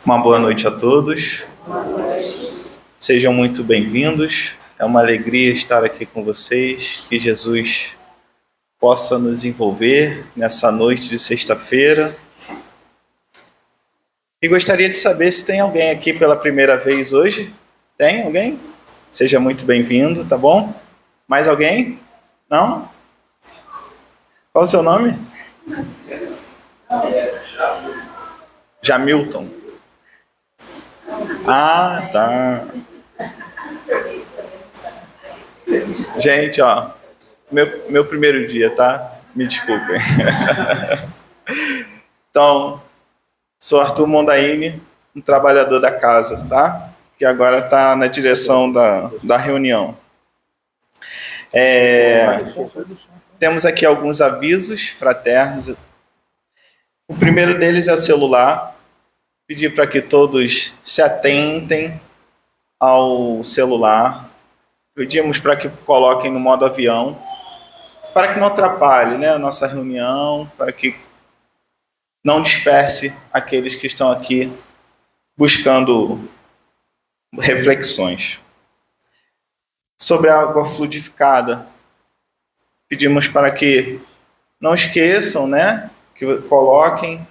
Uma boa noite a todos. Sejam muito bem-vindos. É uma alegria estar aqui com vocês. Que Jesus possa nos envolver nessa noite de sexta-feira. E gostaria de saber se tem alguém aqui pela primeira vez hoje. Tem alguém? Seja muito bem-vindo, tá bom? Mais alguém? Não? Qual o seu nome? Jamilton. Ah, tá. Gente, ó, meu primeiro dia, tá? Me desculpem. Então, sou Arthur Mondaini, um trabalhador da casa, tá? Que agora está na direção da reunião. Temos aqui alguns avisos fraternos. O primeiro deles é o celular. Pedir para que todos se atentem ao celular. Pedimos para que coloquem no modo avião, para que não atrapalhe, né, a nossa reunião, para que não disperse aqueles que estão aqui buscando reflexões. Sobre a água fluidificada, pedimos para que não esqueçam, né, que coloquem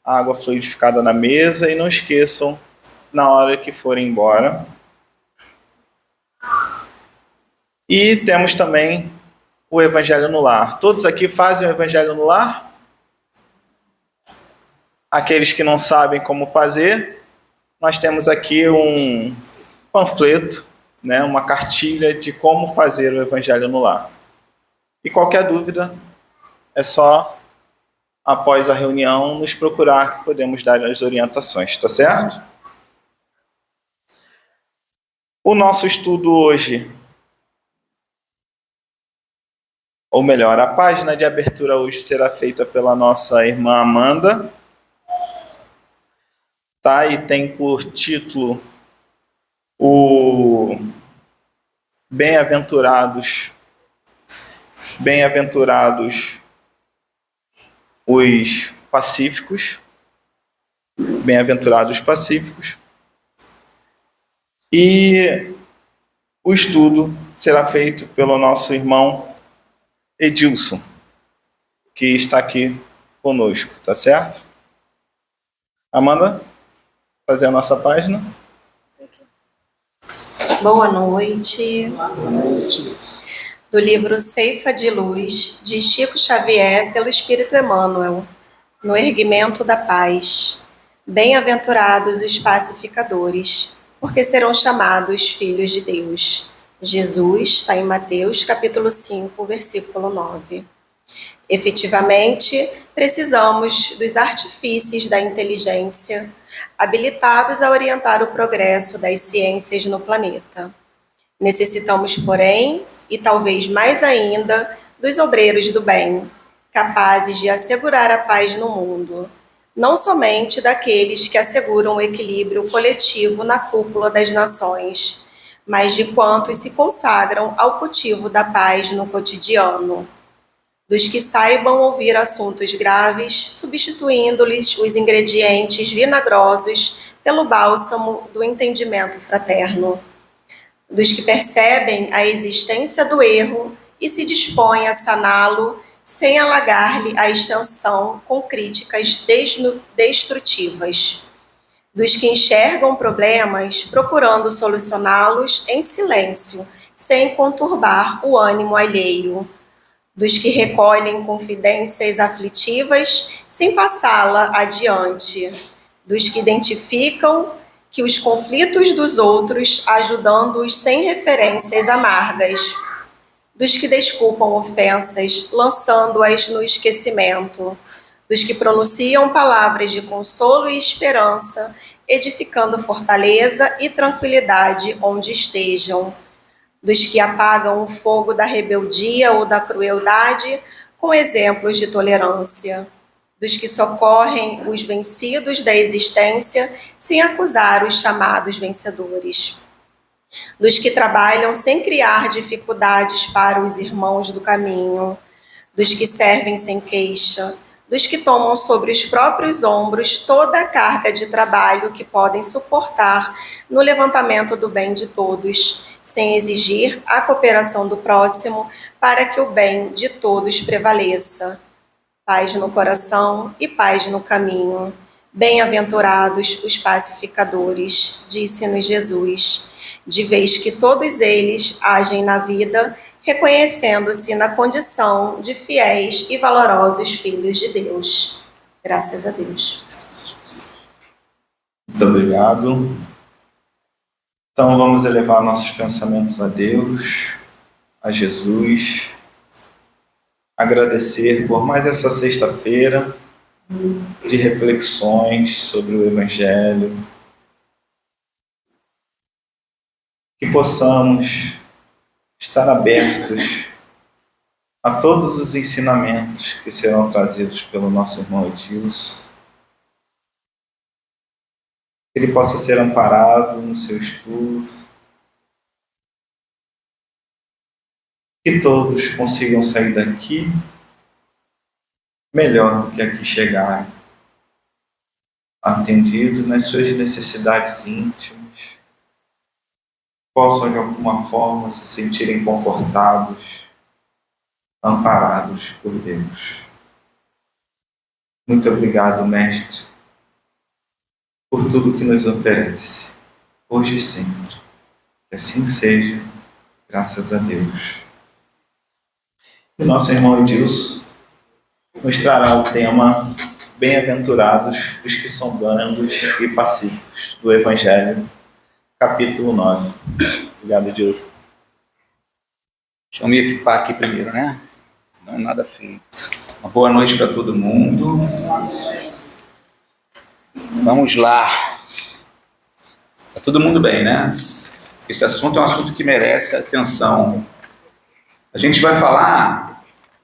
a água fluidificada na mesa e não esqueçam na hora que forem embora. E temos também o Evangelho no Lar. Todos aqui fazem o Evangelho no Lar? Aqueles que não sabem como fazer, nós temos aqui um panfleto, né, uma cartilha de como fazer o Evangelho no Lar. E qualquer dúvida, é só, após a reunião, nos procurar, que podemos dar as orientações, tá certo? O nosso estudo hoje, ou melhor, a página de abertura hoje será feita pela nossa irmã Amanda, tá? E tem por título o Bem-aventurados os pacíficos. Bem-aventurados pacíficos. E o estudo será feito pelo nosso irmão Edilson, que está aqui conosco, tá certo? Amanda, fazer a nossa página. Boa noite. Do livro Ceifa de Luz, de Chico Xavier, pelo Espírito Emmanuel, no erguimento da paz. Bem-aventurados os pacificadores, porque serão chamados filhos de Deus. Jesus está em Mateus, capítulo 5, versículo 9. Efetivamente, precisamos dos artifícios da inteligência, habilitados a orientar o progresso das ciências no planeta. Necessitamos, porém, e talvez mais ainda, dos obreiros do bem, capazes de assegurar a paz no mundo, não somente daqueles que asseguram o equilíbrio coletivo na cúpula das nações, mas de quantos se consagram ao cultivo da paz no cotidiano, dos que saibam ouvir assuntos graves, substituindo-lhes os ingredientes vinagrosos pelo bálsamo do entendimento fraterno, dos que percebem a existência do erro e se dispõem a saná-lo sem alagar-lhe a extensão com críticas destrutivas, dos que enxergam problemas procurando solucioná-los em silêncio, sem conturbar o ânimo alheio, dos que recolhem confidências aflitivas sem passá-la adiante, dos que identificam que os conflitos dos outros, ajudando-os sem referências amargas, dos que desculpam ofensas, lançando-as no esquecimento, dos que pronunciam palavras de consolo e esperança, edificando fortaleza e tranquilidade onde estejam, dos que apagam o fogo da rebeldia ou da crueldade com exemplos de tolerância, dos que socorrem os vencidos da existência sem acusar os chamados vencedores, dos que trabalham sem criar dificuldades para os irmãos do caminho, dos que servem sem queixa, dos que tomam sobre os próprios ombros toda a carga de trabalho que podem suportar no levantamento do bem de todos, sem exigir a cooperação do próximo para que o bem de todos prevaleça. Paz no coração e paz no caminho. Bem-aventurados os pacificadores, disse-nos Jesus, de vez que todos eles agem na vida, reconhecendo-se na condição de fiéis e valorosos filhos de Deus. Graças a Deus. Muito obrigado. Então vamos elevar nossos pensamentos a Deus, a Jesus, agradecer por mais essa sexta-feira de reflexões sobre o Evangelho, que possamos estar abertos a todos os ensinamentos que serão trazidos pelo nosso irmão Edilson, que ele possa ser amparado no seu estudo, que todos consigam sair daqui melhor do que aqui chegaram, atendido nas suas necessidades íntimas, possam de alguma forma se sentirem confortados, amparados por Deus. Muito obrigado, Mestre, por tudo que nos oferece, hoje e sempre. Que assim seja, graças a Deus. E nosso irmão Edilson nos trará o tema Bem-aventurados os que são brandos e pacíficos, do Evangelho, capítulo 9. Obrigado, Edilson. Deixa eu me equipar aqui primeiro, né? Senão nada feito. Uma boa noite para todo mundo. Vamos lá. Tá todo mundo bem, né? Esse assunto é um assunto que merece atenção. A gente vai falar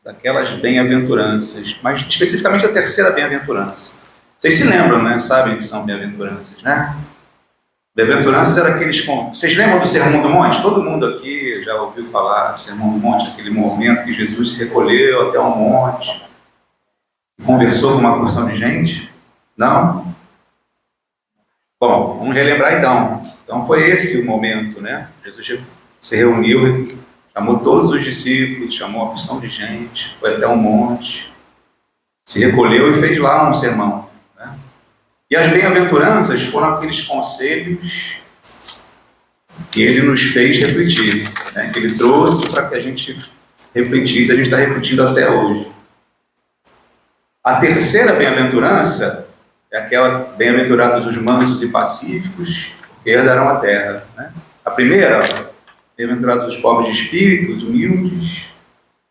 daquelas bem-aventuranças, mas especificamente a terceira bem-aventurança. Vocês se lembram, né? Sabem que são bem-aventuranças, né? Bem-aventuranças eram aqueles... Vocês lembram do Sermão do Monte? Todo mundo aqui já ouviu falar do Sermão do Monte, aquele movimento que Jesus se recolheu até um monte e conversou com uma porção de gente? Não? Bom, vamos relembrar então. Então foi esse o momento, né? Jesus se reuniu, chamou todos os discípulos, chamou uma porção de gente, foi até um monte, se recolheu e fez lá um sermão, né? E as bem-aventuranças foram aqueles conselhos que ele nos fez refletir, né? Que ele trouxe para que a gente refletisse, a gente está refletindo até hoje. A terceira bem-aventurança é aquela bem-aventurados os mansos e pacíficos, porque herdarão a terra, né? A primeira, bem-aventurados os pobres de espírito, os humildes,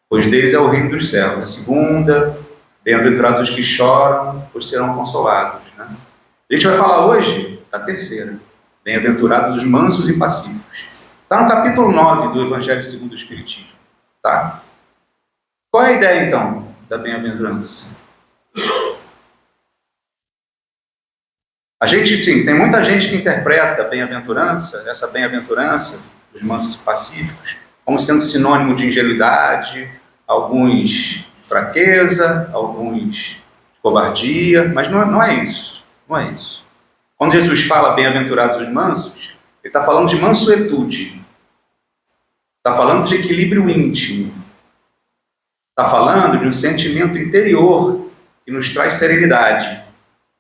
pois deles é o reino dos céus. A segunda, bem-aventurados os que choram, pois serão consolados, né? A gente vai falar hoje da terceira, bem-aventurados os mansos e pacíficos. Está no capítulo 9 do Evangelho segundo o Espiritismo, tá? Qual é a ideia, então, da bem-aventurança? A gente, sim, tem muita gente que interpreta a bem-aventurança, essa bem-aventurança dos mansos e pacíficos, como sendo sinônimo de ingenuidade, alguns de fraqueza, alguns de covardia, mas não é isso. Não é isso. Quando Jesus fala bem-aventurados os mansos, ele está falando de mansuetude, está falando de equilíbrio íntimo, está falando de um sentimento interior que nos traz serenidade,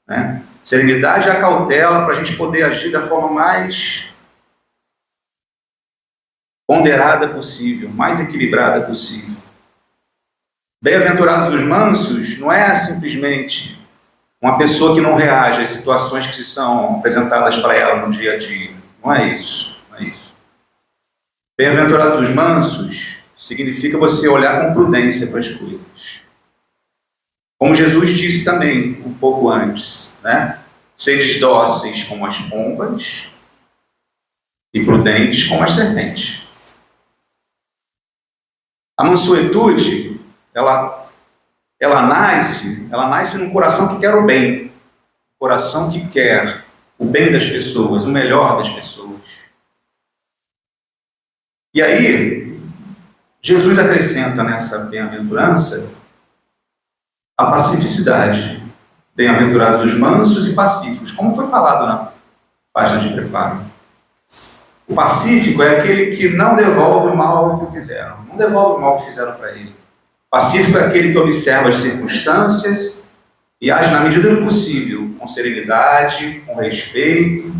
né? Serenidade é a cautela para a gente poder agir da forma mais ponderada possível, mais equilibrada possível. Bem-aventurados os mansos não é simplesmente uma pessoa que não reage às situações que são apresentadas para ela no dia a dia. Não é isso. Não é isso. Bem-aventurados os mansos significa você olhar com prudência para as coisas. Como Jesus disse também um pouco antes, né? Seres dóceis como as pombas e prudentes como as serpentes. A mansuetude, ela nasce num coração que quer o bem, um coração que quer o bem das pessoas, o melhor das pessoas. E aí, Jesus acrescenta nessa bem-aventurança a pacificidade. Bem-aventurados os mansos e pacíficos, como foi falado na página de preparo. O pacífico é aquele que não devolve o mal que fizeram. Não devolve o mal que fizeram para ele. Pacífico é aquele que observa as circunstâncias e age na medida do possível, com serenidade, com respeito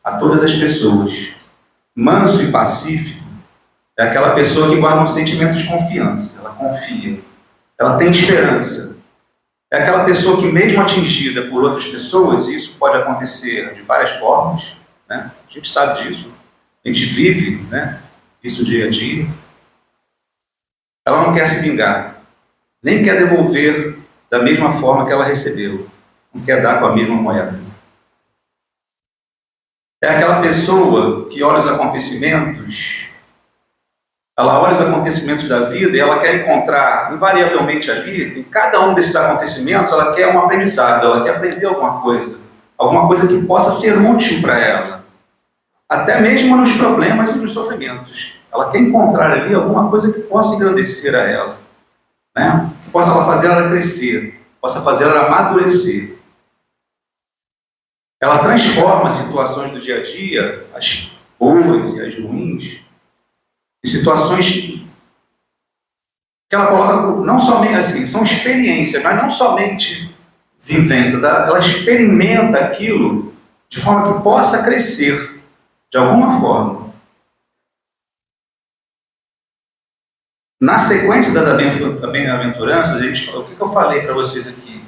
a todas as pessoas. Manso e pacífico é aquela pessoa que guarda um sentimento de confiança. Ela confia. Ela tem esperança. É aquela pessoa que, mesmo atingida por outras pessoas, e isso pode acontecer de várias formas, né? A gente sabe disso, a gente vive, né, isso dia a dia, ela não quer se vingar, nem quer devolver da mesma forma que ela recebeu, não quer dar com a mesma moeda. É aquela pessoa que olha os acontecimentos, ela olha os acontecimentos da vida e ela quer encontrar, invariavelmente ali, em cada um desses acontecimentos, ela quer um aprendizado, ela quer aprender alguma coisa que possa ser útil para ela. Até mesmo nos problemas e nos sofrimentos. Ela quer encontrar ali alguma coisa que possa engrandecer a ela, né? Que possa fazer ela crescer, possa fazer ela amadurecer. Ela transforma as situações do dia a dia, as boas e as ruins, em situações que ela coloca, não somente assim, são experiências, mas não somente vivências. Ela experimenta aquilo de forma que possa crescer, de alguma forma. Na sequência das bem-aventuranças, o que eu falei para vocês aqui?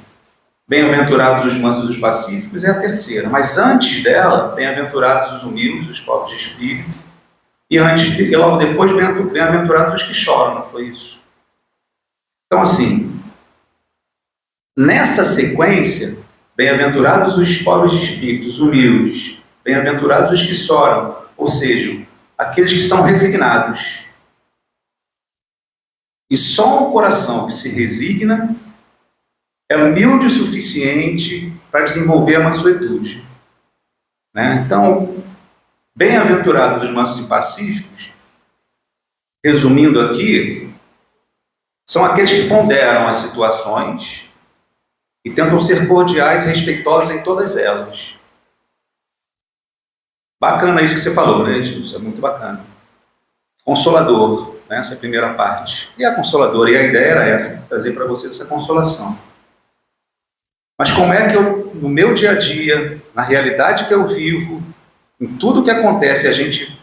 Bem-aventurados os mansos e os pacíficos é a terceira, mas antes dela, bem-aventurados os humildes, os pobres de espírito, e logo depois, bem-aventurados os que choram, não foi isso? Então, assim, nessa sequência, bem-aventurados os pobres de espírito, os humildes, bem-aventurados os que choram, ou seja, aqueles que são resignados. E só um coração que se resigna é humilde o suficiente para desenvolver a mansuetude, né? Então, bem-aventurados os mansos e pacíficos, resumindo aqui, são aqueles que ponderam as situações e tentam ser cordiais e respeitosos em todas elas. Bacana isso que você falou, né, Edson? Isso é muito bacana. Consolador, né? Essa é a primeira parte. E a consoladora, e a ideia era essa, trazer para vocês essa consolação. Mas como é que eu, no meu dia a dia, na realidade que eu vivo, em tudo que acontece, a gente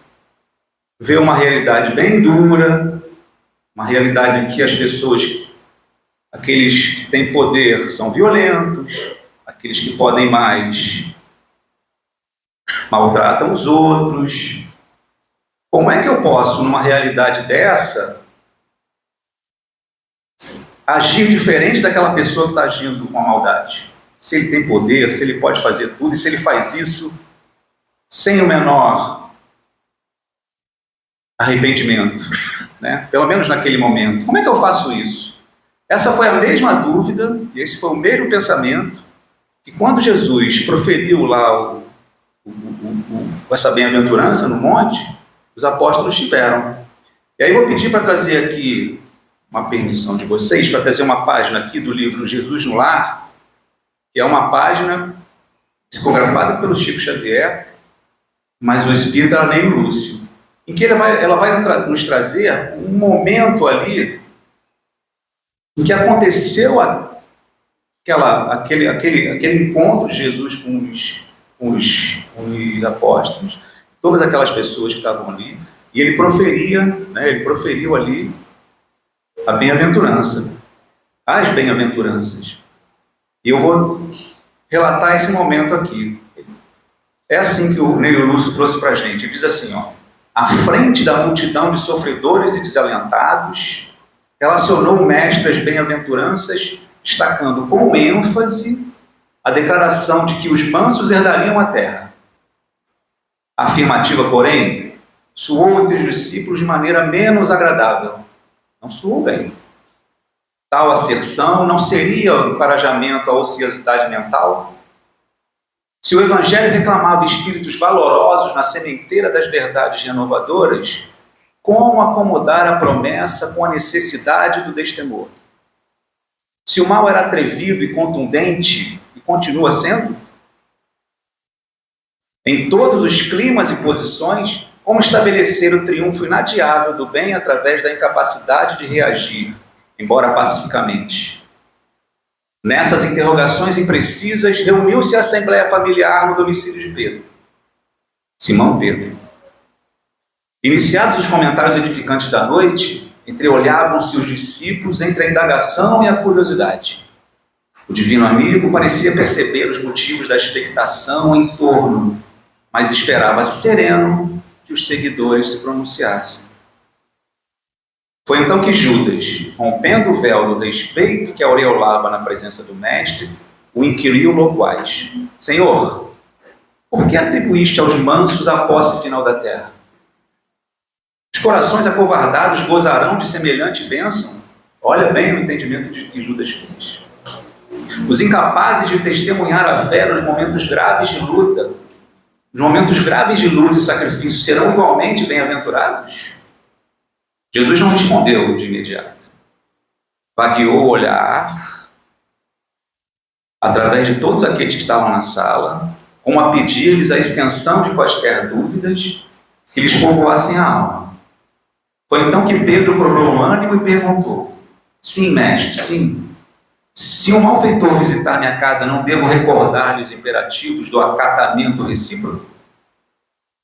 vê uma realidade bem dura, uma realidade em que as pessoas, aqueles que têm poder, são violentos, aqueles que podem mais maltratam os outros. Como é que eu posso, numa realidade dessa, agir diferente daquela pessoa que está agindo com a maldade? Se ele tem poder, se ele pode fazer tudo, e se ele faz isso sem o menor arrependimento, né? Pelo menos naquele momento. Como é que eu faço isso? Essa foi a mesma dúvida, e esse foi o mesmo pensamento, que quando Jesus proferiu lá essa bem-aventurança no monte, os apóstolos tiveram. E aí eu vou pedir para trazer aqui uma permissão de vocês, para trazer uma página aqui do livro Jesus no Lar, que é uma página psicografada pelo Chico Xavier, mas o Espírito era nem o Lúcio, em que ela vai nos trazer um momento ali em que aconteceu aquele encontro de Jesus com os apóstolos, todas aquelas pessoas que estavam ali, e ele proferiu ali a bem-aventurança, as bem-aventuranças. E eu vou relatar esse momento aqui. É assim que o Nélio Lúcio trouxe para a gente. Ele diz assim, ó: à frente da multidão de sofredores e desalentados, relacionou o mestre as bem-aventuranças, destacando com ênfase a declaração de que os mansos herdariam a terra. A afirmativa, porém, soou entre os discípulos de maneira menos agradável. Não soou bem. Tal asserção não seria um encorajamento à ociosidade mental? Se o Evangelho reclamava espíritos valorosos na sementeira das verdades renovadoras, como acomodar a promessa com a necessidade do destemor? Se o mal era atrevido e contundente, e continua sendo, em todos os climas e posições, como estabelecer o triunfo inadiável do bem através da incapacidade de reagir, embora pacificamente? Nessas interrogações imprecisas, reuniu-se a Assembleia Familiar no domicílio de Pedro, Simão Pedro. Iniciados os comentários edificantes da noite, entreolhavam-se os discípulos entre a indagação e a curiosidade. O divino amigo parecia perceber os motivos da expectação em torno, mas esperava sereno que os seguidores se pronunciassem. Foi então que Judas, rompendo o véu do respeito que aureolava na presença do mestre, o inquiriu loquaz: Senhor, por que atribuíste aos mansos a posse final da terra? Os corações acovardados gozarão de semelhante bênção? Olha bem o entendimento de que Judas fez. Os incapazes de testemunhar a fé nos momentos graves de luta, nos momentos graves de luta e sacrifício, serão igualmente bem-aventurados? Jesus não respondeu de imediato. Vagueou o olhar através de todos aqueles que estavam na sala, como a pedir-lhes a extensão de quaisquer dúvidas que lhes povoassem a alma. Foi então que Pedro cobrou o ânimo e perguntou: Sim, mestre, sim. Se um malfeitor visitar minha casa, não devo recordar-lhe os imperativos do acatamento recíproco?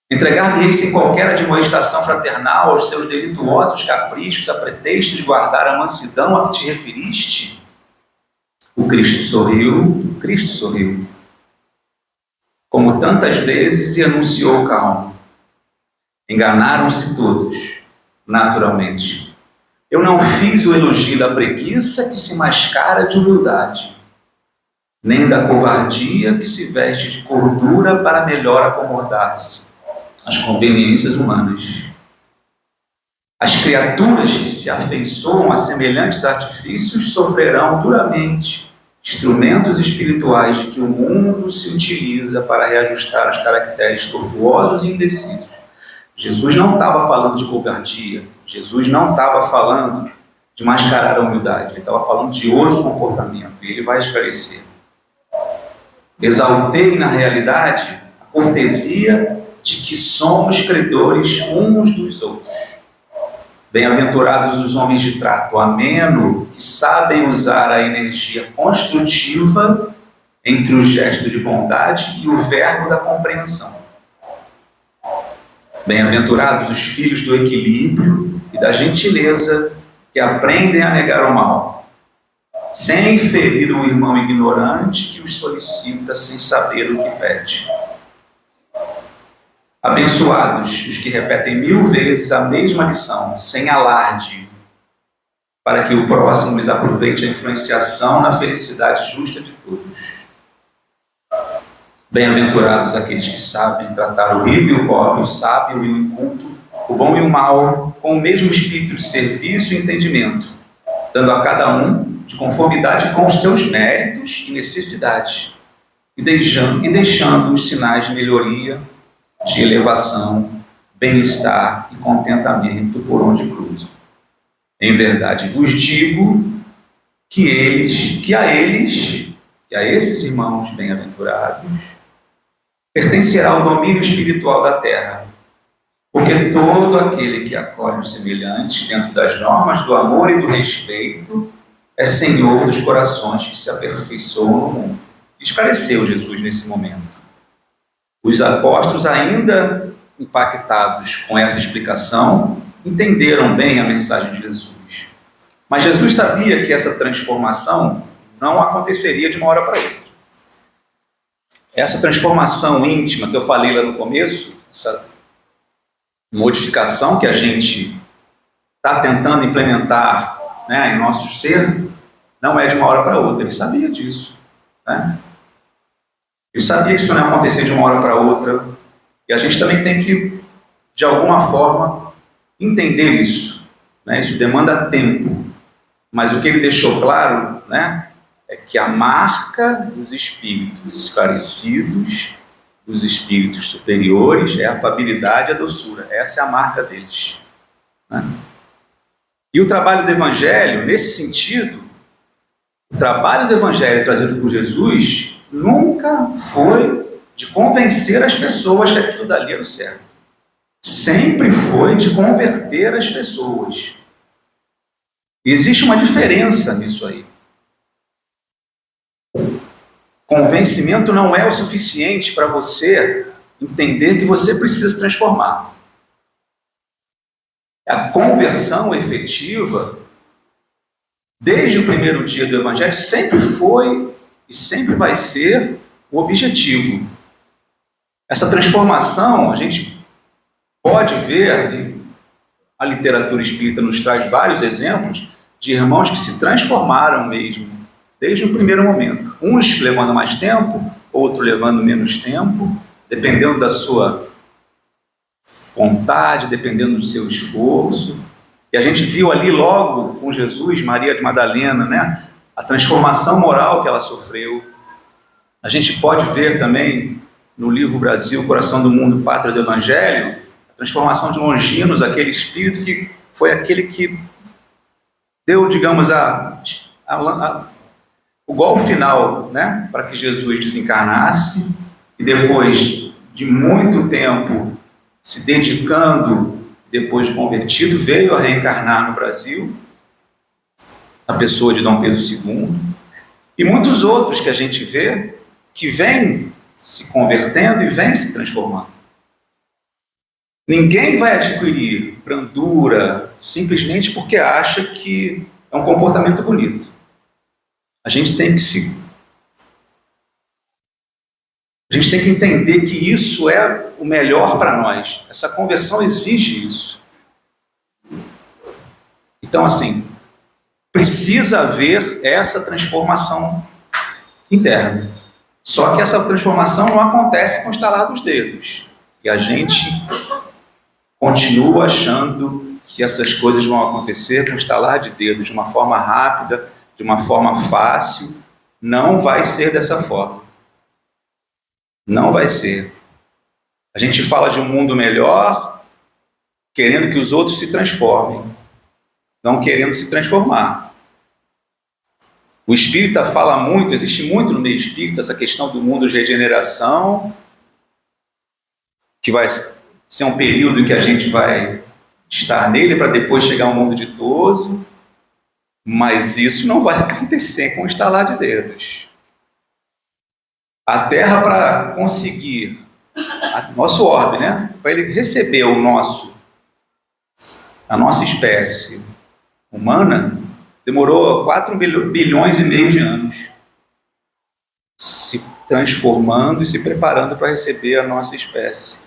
Entregar-me-ei sem qualquer admoestação fraternal aos seus delituosos caprichos a pretexto de guardar a mansidão a que te referiste? O Cristo sorriu, como tantas vezes, e anunciou calmo: enganaram-se todos, naturalmente. Eu não fiz o elogio da preguiça que se mascara de humildade, nem da covardia que se veste de cordura para melhor acomodar-se às conveniências humanas. As criaturas que se afeiçoam a semelhantes artifícios sofrerão duramente instrumentos espirituais de que o mundo se utiliza para reajustar os caracteres tortuosos e indecisos. Jesus não estava falando de covardia, Jesus não estava falando de mascarar a humildade, ele estava falando de outro comportamento, e ele vai esclarecer. Exaltei na realidade a cortesia de que somos credores uns dos outros. Bem-aventurados os homens de trato ameno, que sabem usar a energia construtiva entre o gesto de bondade e o verbo da compreensão. Bem-aventurados os filhos do equilíbrio e da gentileza, que aprendem a negar o mal, sem ferir o irmão ignorante que os solicita sem saber o que pede. Abençoados os que repetem 1000 vezes a mesma lição, sem alarde, para que o próximo lhes aproveite a influenciação na felicidade justa de todos. Bem-aventurados aqueles que sabem tratar o rico e o pobre, o sábio e o inculto, o bom e o mal, com o mesmo espírito de serviço e entendimento, dando a cada um de conformidade com os seus méritos e necessidades, e deixando os sinais de melhoria, de elevação, bem-estar e contentamento por onde cruzam. Em verdade vos digo que a esses irmãos bem-aventurados, pertencerá o domínio espiritual da terra, porque todo aquele que acolhe o semelhante dentro das normas do amor e do respeito é senhor dos corações que se aperfeiçoam no mundo. Esclareceu Jesus nesse momento. Os apóstolos, ainda impactados com essa explicação, entenderam bem a mensagem de Jesus. Mas Jesus sabia que essa transformação não aconteceria de uma hora para outra. Essa transformação íntima que eu falei lá no começo, essa modificação que a gente está tentando implementar, né, em nosso ser, não é de uma hora para outra. Ele sabia disso, né? Ele sabia que isso não ia acontecer de uma hora para outra, e a gente também tem que, de alguma forma, entender isso, né? Isso demanda tempo, mas o que ele deixou claro, né, é que a marca dos espíritos esclarecidos, dos espíritos superiores, é a afabilidade e a doçura. Essa é a marca deles, né? E o trabalho do Evangelho, nesse sentido, O trabalho do Evangelho trazido por Jesus nunca foi de convencer as pessoas que aquilo dali era o certo. Sempre foi de converter as pessoas. E existe uma diferença nisso aí. Convencimento não é o suficiente para você entender que você precisa se transformar. A conversão efetiva, desde o primeiro dia do Evangelho, sempre foi e sempre vai ser o objetivo. Essa transformação, a gente pode ver, a literatura espírita nos traz vários exemplos de irmãos que se transformaram mesmo, desde o primeiro momento. Uns levando mais tempo, outro levando menos tempo, dependendo da sua vontade, dependendo do seu esforço. E a gente viu ali logo com Jesus, Maria de Madalena, né? A transformação moral que ela sofreu. A gente pode ver também no livro Brasil, Coração do Mundo, Pátria do Evangelho, a transformação de Longinos, aquele espírito que foi aquele que deu, digamos, o golpe final, né? Para que Jesus desencarnasse, e depois de muito tempo se dedicando, depois de convertido, veio a reencarnar no Brasil, a pessoa de Dom Pedro II, e muitos outros que a gente vê que vêm se convertendo e vêm se transformando. Ninguém vai adquirir brandura simplesmente porque acha que é um comportamento bonito. A gente tem que entender que isso é o melhor para nós. Essa conversão exige isso. Então, assim, precisa haver essa transformação interna. Só que essa transformação não acontece com o estalar dos dedos. E a gente continua achando que essas coisas vão acontecer com o estalar de dedos, de uma forma rápida, de uma forma fácil. Não vai ser dessa forma. Não vai ser. A gente fala de um mundo melhor, querendo que os outros se transformem, não querendo se transformar. O espírita fala muito, existe muito no meio espírita essa questão do mundo de regeneração, que vai ser um período em que a gente vai estar nele para depois chegar ao mundo ditoso, mas isso não vai acontecer com o estalar de dedos. A Terra, para conseguir, nosso orbe, né? Para ele receber a nossa espécie humana, demorou 4 bilhões e meio de anos, se transformando e se preparando para receber a nossa espécie.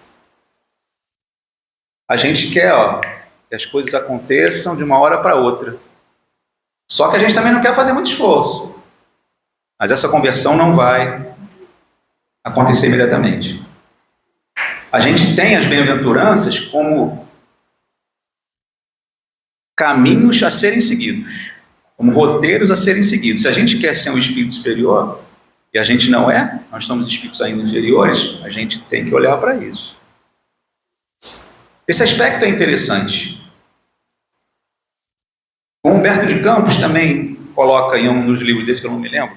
A gente quer, que as coisas aconteçam de uma hora para outra. Só que a gente também não quer fazer muito esforço. Mas essa conversão não vai acontecer imediatamente. A gente tem as bem-aventuranças como caminhos a serem seguidos, como roteiros a serem seguidos. Se a gente quer ser um espírito superior, e a gente não é, nós somos espíritos ainda inferiores, a gente tem que olhar para isso. Esse aspecto é interessante. O Humberto de Campos também coloca em um dos livros dele, que eu não me lembro,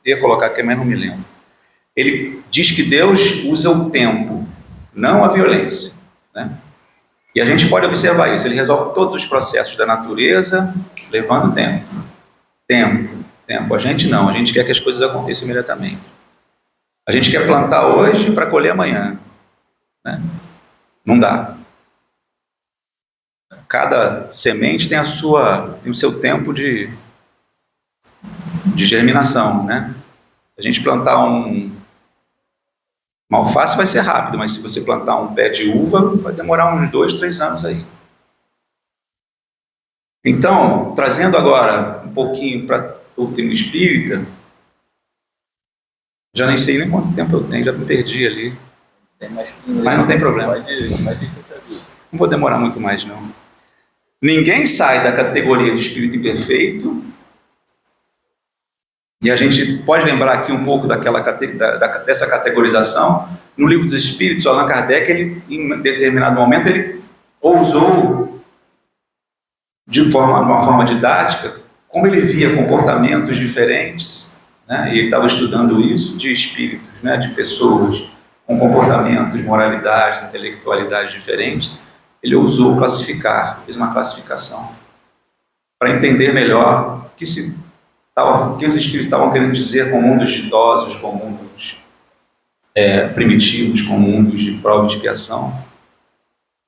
eu ia colocar aqui, mas não me lembro. Ele diz que Deus usa o tempo, não a violência, né? E a gente pode observar isso, ele resolve todos os processos da natureza, levando tempo. Tempo. A gente não, a gente quer que as coisas aconteçam imediatamente. A gente quer plantar hoje para colher amanhã, né? Não dá. Cada semente tem o seu tempo de germinação, né? Se a gente plantar uma alface vai ser rápido, mas se você plantar um pé de uva, vai demorar uns 2, 3 anos aí. Então, trazendo agora um pouquinho para o Doutrina Espírita, já nem sei nem quanto tempo eu tenho, já me perdi ali. Mas não tem problema. Não vou demorar muito mais, não. Ninguém sai da categoria de espírito imperfeito. E a gente pode lembrar aqui um pouco dessa categorização. No Livro dos Espíritos, o Allan Kardec, em determinado momento, ele ousou, de uma forma didática, como ele via comportamentos diferentes, né, e ele estava estudando isso, de espíritos, né, de pessoas com comportamentos, moralidades, intelectualidades diferentes, ele ousou classificar, fez uma classificação, para entender melhor o que os espíritos estavam querendo dizer com mundos ditosos, com mundos primitivos, com mundos de prova e expiação.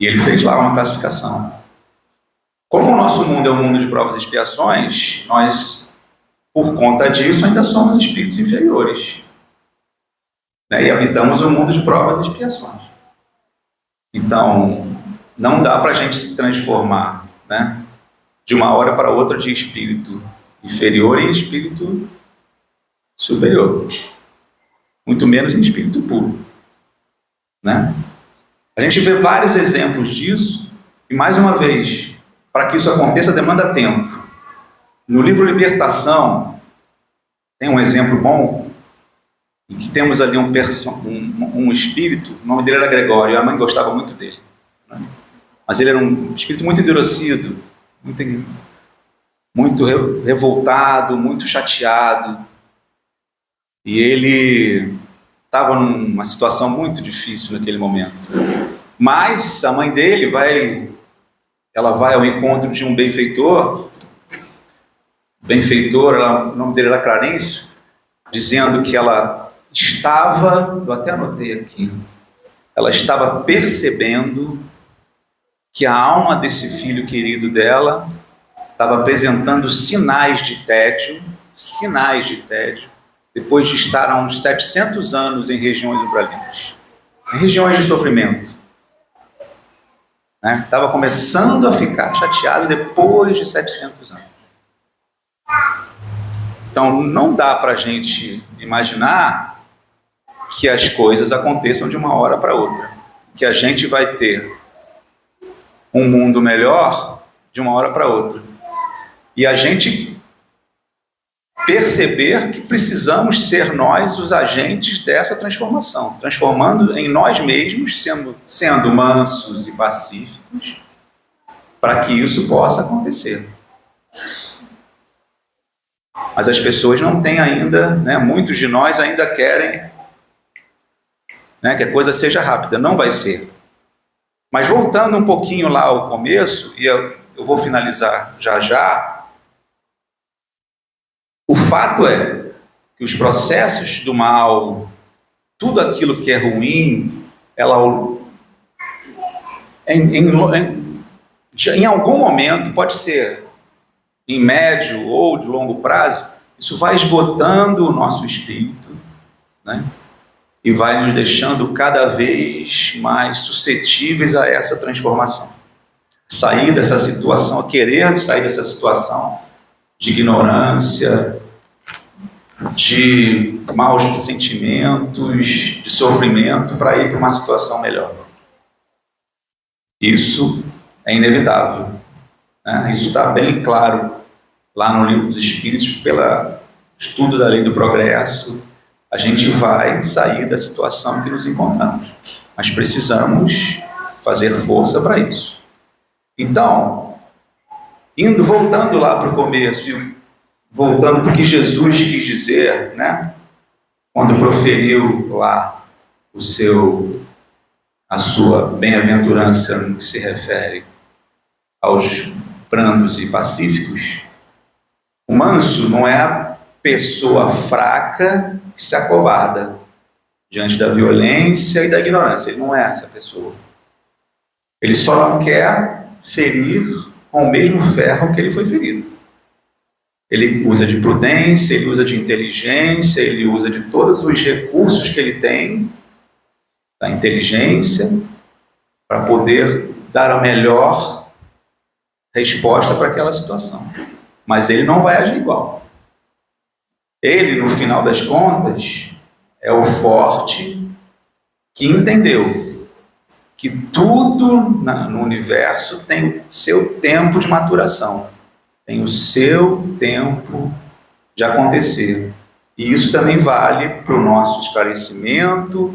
E ele fez lá uma classificação. Como o nosso mundo é um mundo de provas e expiações, nós, por conta disso, ainda somos espíritos inferiores, né? E habitamos um mundo de provas e expiações. Então, não dá para a gente se transformar, né, de uma hora para outra de espírito inferior em espírito superior. Muito menos em espírito puro, né? A gente vê vários exemplos disso, e mais uma vez, para que isso aconteça demanda tempo. No livro Libertação, tem um exemplo bom, em que temos ali um espírito, o nome dele era Gregório, e a mãe gostava muito dele, né? Mas ele era um espírito muito endurecido, muito revoltado, muito chateado, e ele estava numa situação muito difícil naquele momento. Mas a mãe dele vai ao encontro de um benfeitor, o nome dele era Clarencio, dizendo que ela estava, eu até anotei aqui, ela estava percebendo que a alma desse filho querido dela estava apresentando sinais de tédio, depois de estar há uns 700 anos em regiões umbralinas, em regiões de sofrimento, né? Estava começando a ficar chateado depois de 700 anos. Então, não dá para a gente imaginar que as coisas aconteçam de uma hora para outra, que a gente vai ter um mundo melhor de uma hora para outra. E a gente perceber que precisamos ser nós os agentes dessa transformação, transformando em nós mesmos, sendo mansos e pacíficos, para que isso possa acontecer. Mas as pessoas não têm ainda, né, muitos de nós ainda querem, né, que a coisa seja rápida. Não vai ser. Mas voltando um pouquinho lá ao começo, e eu vou finalizar já, o fato é que os processos do mal, tudo aquilo que é ruim, em algum momento, pode ser em médio ou de longo prazo, isso vai esgotando o nosso espírito, né? E vai nos deixando cada vez mais suscetíveis a essa transformação. Sair dessa situação, querer sair dessa situação de ignorância, de maus sentimentos, de sofrimento, para ir para uma situação melhor. Isso é inevitável, né? Isso está bem claro lá no Livro dos Espíritos, pelo estudo da lei do progresso. A gente vai sair da situação que nos encontramos, mas precisamos fazer força para isso. Então, voltando lá para o começo, voltando para o que Jesus quis dizer, né, quando proferiu lá a sua bem-aventurança no que se refere aos brandos e pacíficos, o manso não é a pessoa fraca que se acovarda diante da violência e da ignorância. Ele não é essa pessoa. Ele só não quer ferir com o mesmo ferro que ele foi ferido. Ele usa de prudência, ele usa de inteligência, ele usa de todos os recursos que ele tem, da inteligência, para poder dar a melhor resposta para aquela situação. Mas ele não vai agir igual. Ele, no final das contas, é o forte que entendeu que tudo no universo tem o seu tempo de maturação, tem o seu tempo de acontecer. E isso também vale para o nosso esclarecimento,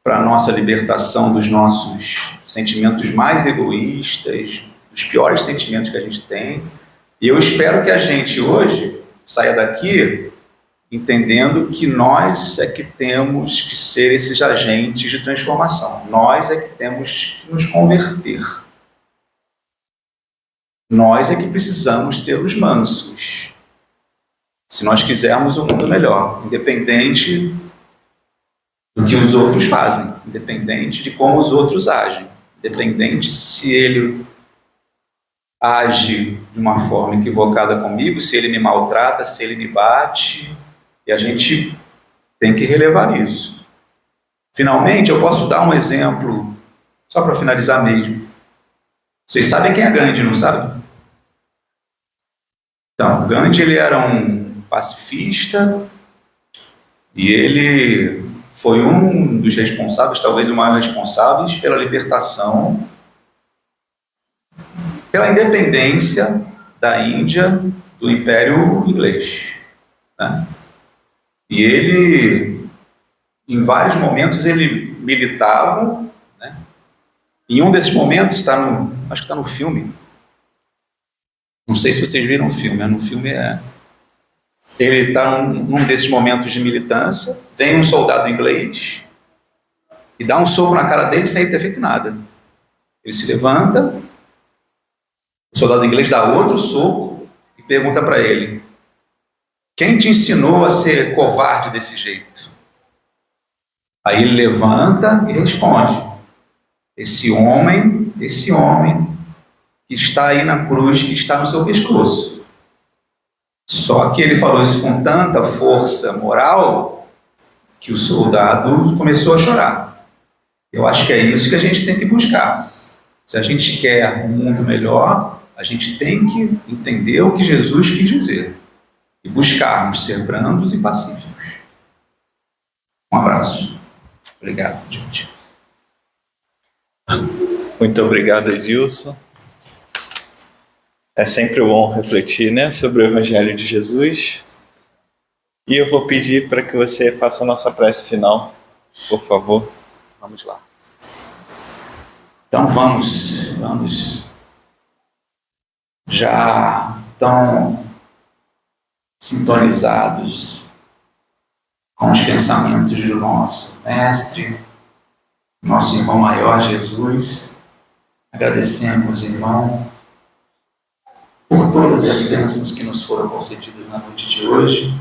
para a nossa libertação dos nossos sentimentos mais egoístas, dos piores sentimentos que a gente tem, E eu espero que a gente hoje saia daqui entendendo que nós é que temos que ser esses agentes de transformação. Nós é que temos que nos converter. Nós é que precisamos ser os mansos, se nós quisermos um mundo melhor, independente do que os outros fazem, independente de como os outros agem, independente se ele age de uma forma equivocada comigo, se ele me maltrata, se ele me bate, e a gente tem que relevar isso. Finalmente, eu posso dar um exemplo, só para finalizar mesmo. Vocês sabem quem é Gandhi, não sabem? Então, Gandhi, ele era um pacifista, e ele foi um dos responsáveis, talvez o maior responsável, pela libertação, pela independência da Índia do Império Inglês, né? E ele, em vários momentos, ele militava, né? Em um desses momentos, acho que está no filme, não sei se vocês viram o filme, no filme ele está num desses momentos de militância, vem um soldado inglês e dá um soco na cara dele sem ter feito nada. Ele se levanta, o soldado inglês dá outro soco e pergunta para ele: quem te ensinou a ser covarde desse jeito? Aí ele levanta e responde: esse homem que está aí na cruz, que está no seu pescoço. Só que ele falou isso com tanta força moral que o soldado começou a chorar. Eu acho que é isso que a gente tem que buscar. Se a gente quer um mundo melhor, a gente tem que entender o que Jesus quis dizer e buscarmos ser brandos e pacíficos. Um abraço. Obrigado, gente. Muito obrigado, Edilson. É sempre bom refletir, né, sobre o Evangelho de Jesus. E eu vou pedir para que você faça a nossa prece final, por favor. Vamos lá. Então vamos já tão sintonizados com os pensamentos do nosso Mestre, nosso irmão maior Jesus. Agradecemos, irmão, por todas as bênçãos que nos foram concedidas na noite de hoje,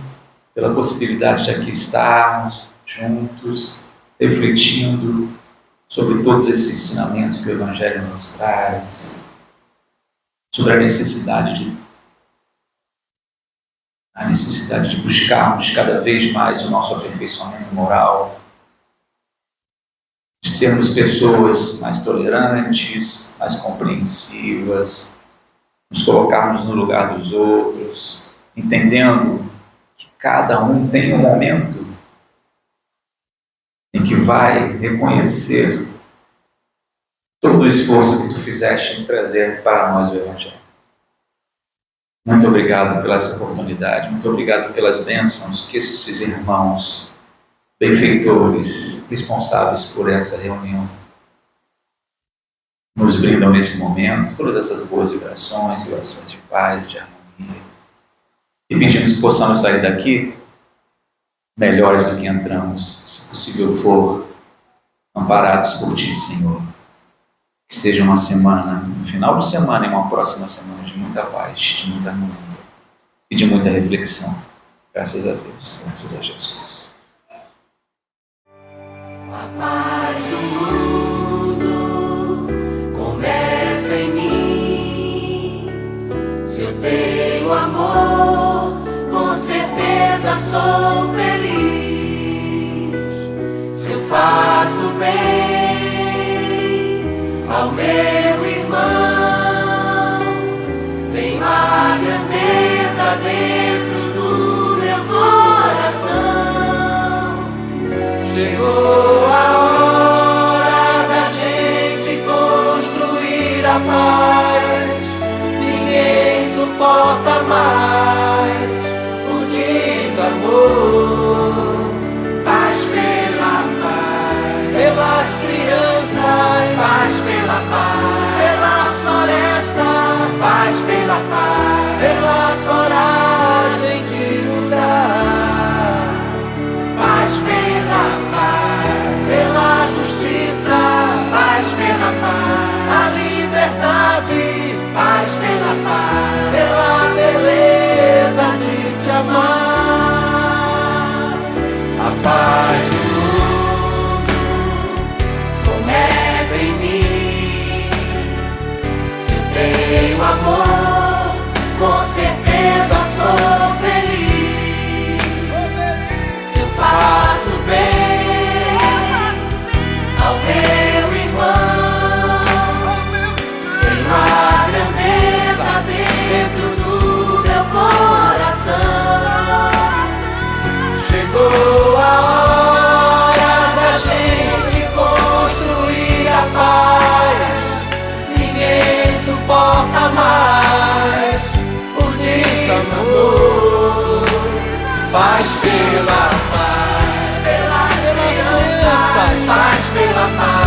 pela possibilidade de aqui estarmos juntos, refletindo sobre todos esses ensinamentos que o Evangelho nos traz, sobre a necessidade de buscarmos cada vez mais o nosso aperfeiçoamento moral, de sermos pessoas mais tolerantes, mais compreensivas, nos colocarmos no lugar dos outros, entendendo que cada um tem um momento em que vai reconhecer todo o esforço que tu fizeste em trazer para nós o Evangelho. Muito obrigado pela essa oportunidade, muito obrigado pelas bênçãos que esses irmãos benfeitores, responsáveis por essa reunião, nos brindam nesse momento, todas essas boas vibrações, orações de paz, de harmonia. E pedimos que possamos sair daqui melhores do que entramos, se possível for, amparados por Ti, Senhor. Que seja uma semana, um final de semana e uma próxima semana de muita paz, de muita harmonia e de muita reflexão. Graças a Deus, graças a Jesus. A paz do mundo começa em mim. Se eu tenho amor, com certeza sou feliz. Se eu faço bem ao meu irmão, tenho a grandeza dentro do meu coração. Chegou a hora da gente construir a paz. Ninguém suporta mais o desamor. Paz pela paz, pelas crianças, paz pela paz, pela floresta, paz pela paz. Faz pela paz, pelas crianças, faz pela paz.